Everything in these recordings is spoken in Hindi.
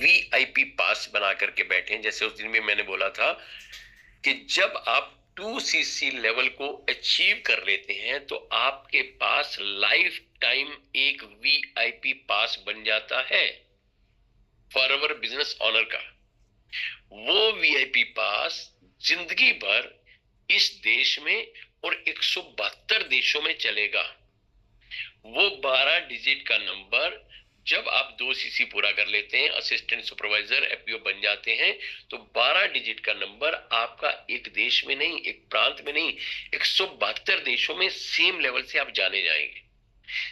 वीआईपी पास बना करके बैठे हैं। जैसे उस दिन भी मैंने बोला था कि जब आप 2cc लेवल को अचीव कर लेते हैं तो आपके पास लाइफ टाइम एक वीआईपी पास बन जाता है फॉरएवर बिजनेस ऑनर का। वो वीआईपी पास जिंदगी भर इस देश में और 172 देशों में चलेगा। वो 12 डिजिट का नंबर जब आप 2cc पूरा कर लेते हैं, असिस्टेंट सुपरवाइजर एफपीओ बन जाते हैं, तो 12 डिजिट का नंबर आपका एक देश में नहीं, एक प्रांत में नहीं, 172 देशों में सेम लेवल से आप जाने जाएंगे।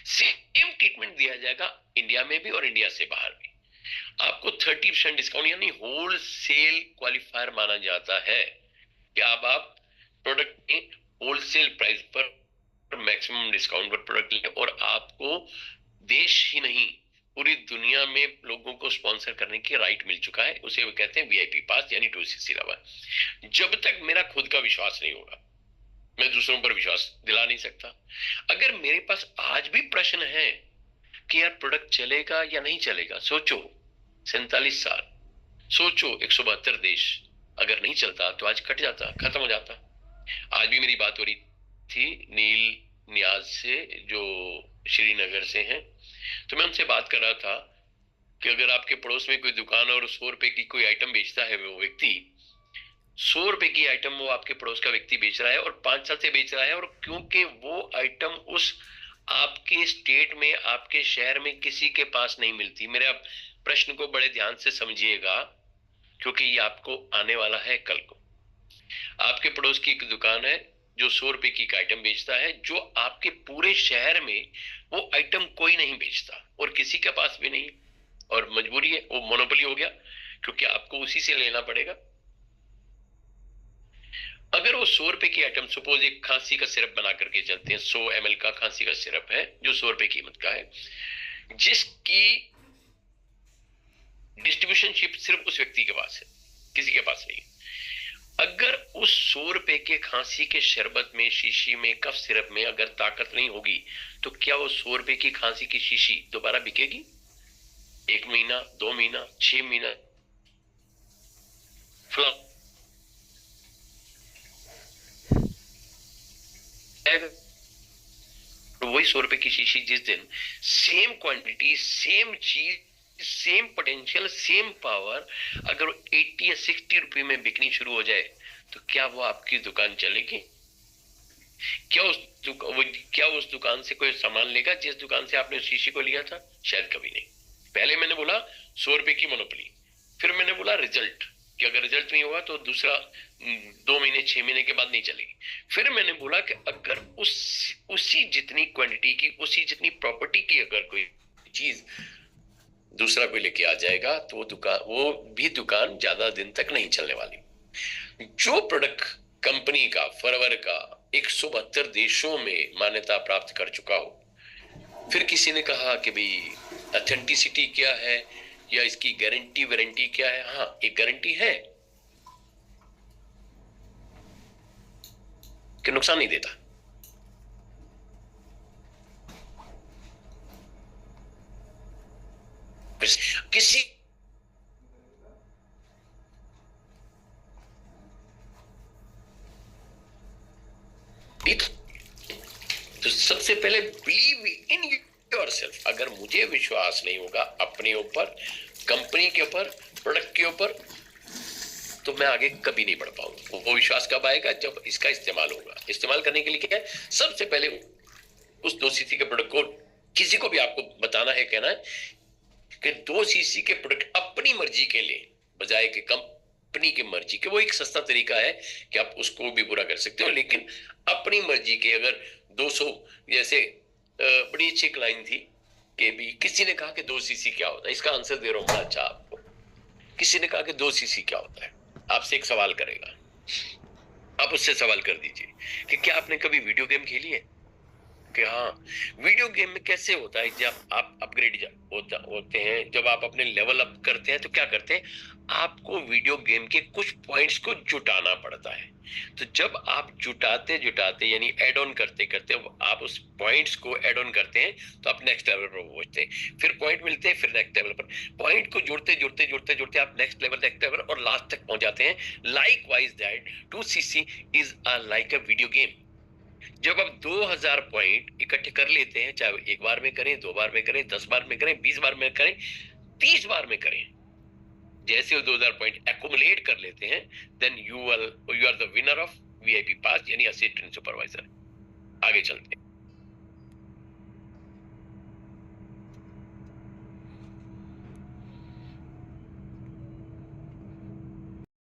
सेम ट्रीटमेंट दिया जाएगा इंडिया में भी और इंडिया से बाहर भी। आपको 30% डिस्काउंट यानी होल सेल क्वालिफायर माना जाता है कि अब आप प्रोडक्ट में होलसेल प्राइस पर मैक्सिमम डिस्काउंट पर प्रोडक्ट लें और आपको देश ही नहीं पूरी दुनिया में लोगों को स्पॉन्सर करने की राइट मिल चुका है। उसे वो कहते हैं वीआईपी पास यानी 2cc लेवल। जब तक मेरा खुद का विश्वास नहीं होगा मैं दूसरों पर विश्वास दिला नहीं सकता। अगर मेरे पास आज भी प्रश्न है कि यार प्रोडक्ट चलेगा या नहीं चलेगा, सोचो 47 साल, सोचो 172 देश, अगर नहीं चलता तो आज कट जाता, खत्म हो जाता। आज भी मेरी बात हो रही थी नील नियाज से जो श्रीनगर से हैं, तो मैं उनसे बात कर रहा था कि अगर आपके पड़ोस में कोई दुकान और 100 रुपए की कोई आइटम बेचता है, वो व्यक्ति 100 रुपए की आइटम वो आपके पड़ोस का व्यक्ति बेच रहा है और 5 साल से बेच रहा है, और क्योंकि वो आइटम उस आपके स्टेट में आपके शहर में किसी के पास नहीं मिलती। मेरे प्रश्न को बड़े ध्यान से समझिएगा क्योंकि ये आपको आने वाला है कल को। आपके पड़ोस की एक दुकान है जो 100 रुपए की आइटम बेचता है, जो आपके पूरे शहर में वो आइटम कोई नहीं बेचता और किसी के पास भी नहीं, और मजबूरी है, वो मोनोपोली हो गया क्योंकि आपको उसी से लेना पड़ेगा। अगर वो 100 रुपए की आइटम, सपोज एक खांसी का सिरप बना करके चलते हैं, 100 ml का खांसी का सिरप है जो 100 रुपए कीमत का है, जिसकी डिस्ट्रीब्यूशनशिप सिर्फ उस व्यक्ति के पास है, किसी के पास नहीं। अगर उस 100 रुपए के खांसी के शरबत में, शीशी में, कफ सिरप में अगर ताकत नहीं होगी तो क्या वो 100 रुपए की खांसी की शीशी दोबारा बिकेगी? 1 महीना, 2 महीना, 6 महीना, तो वही 100 रुपए की शीशी जिस दिन सेम क्वांटिटी, सेम चीज, सेम पोटेंशियल, सेम पावर, अगर 80 या 60 रुपए में बिकनी शुरू हो जाए तो क्या वो आपकी दुकान चलेगी? क्या उस दुकान से कोई सामान लेगा जिस दुकान से आपने शीशी को लिया था? शायद कभी नहीं। पहले मैंने बोला 100 रुपए की मोनोपोली, फिर मैंने बोला रिजल्ट कि अगर रिजल्ट नहीं होगा तो दूसरा 2 महीने 6 महीने के बाद नहीं चलेगी। फिर मैंने बोला कि अगर उसी जितनी क्वांटिटी की, उसी जितनी प्रॉपर्टी की अगर कोई चीज दूसरा कोई लेके आ जाएगा तो वो भी दुकान ज्यादा दिन तक नहीं चलने वाली। जो प्रोडक्ट कंपनी का, फॉरएवर का 172 देशों में मान्यता प्राप्त कर चुका हो, फिर किसी ने कहा कि भाई ऑथेंटिसिटी क्या है या इसकी गारंटी वारंटी क्या है? हाँ, एक गारंटी है कि नुकसान नहीं देता। किसी तो सबसे पहले बिलीव इन योरसेल्फ। अगर मुझे विश्वास नहीं होगा अपने ऊपर, कंपनी के ऊपर, प्रोडक्ट के ऊपर, तो मैं आगे कभी नहीं बढ़ पाऊंगा। वो विश्वास कब आएगा? जब इसका इस्तेमाल होगा। इस्तेमाल करने के लिए क्या है? सबसे पहले उस 2cc के प्रोडक्ट को किसी को भी आपको बताना है, कहना है कि 2cc के प्रोडक्ट अपनी मर्जी के लिए बजाय कि कंपनी की मर्जी के। वो एक सस्ता तरीका है कि आप उसको भी पूरा कर सकते हो, लेकिन अपनी मर्जी के अगर 200, जैसे बड़ी अच्छी लाइन थी कि भी किसी ने कहा कि 2cc क्या होता है, इसका आंसर दे रहा हूं मैं अच्छा आपको। किसी ने कहा कि 2cc क्या होता है, आपसे एक सवाल करेगा, आप उससे सवाल कर दीजिए कि क्या आपने कभी वीडियो गेम खेली है? कि हाँ, वीडियो गेम में कैसे होता है जब आप अपग्रेड होते हैं, जब आप अपने लेवल अप करते हैं तो क्या करते हैं, आपको वीडियो गेम के कुछ पॉइंट्स को जुटाना पड़ता है। तो जब आप जुटाते जुटाते यानी एड ऑन करते करते आप उस पॉइंट्स को एड ऑन करते हैं, तो आप नेक्स्ट लेवल पर पहुंचते हैं, फिर पॉइंट मिलते हैं, फिर नेक्स्ट लेवल पर पॉइंट को जुड़ते जुड़ते जुड़ते जुड़ते आप नेक्स्ट लेवल और लास्ट तक पहुंच जाते हैं। Like wise that 2cc is a like a video game. जब आप 2000 पॉइंट इकट्ठे कर लेते हैं, चाहे एक बार में करें, दो बार में करें, 10 बार में करें, 20 बार में करें, 30 बार में करें, जैसे वो 2000 पॉइंट एक्युमुलेट कर लेते हैं, then you are the winner of VIP pass यानी असिस्टेंट सुपरवाइजर। आगे चलते हैं।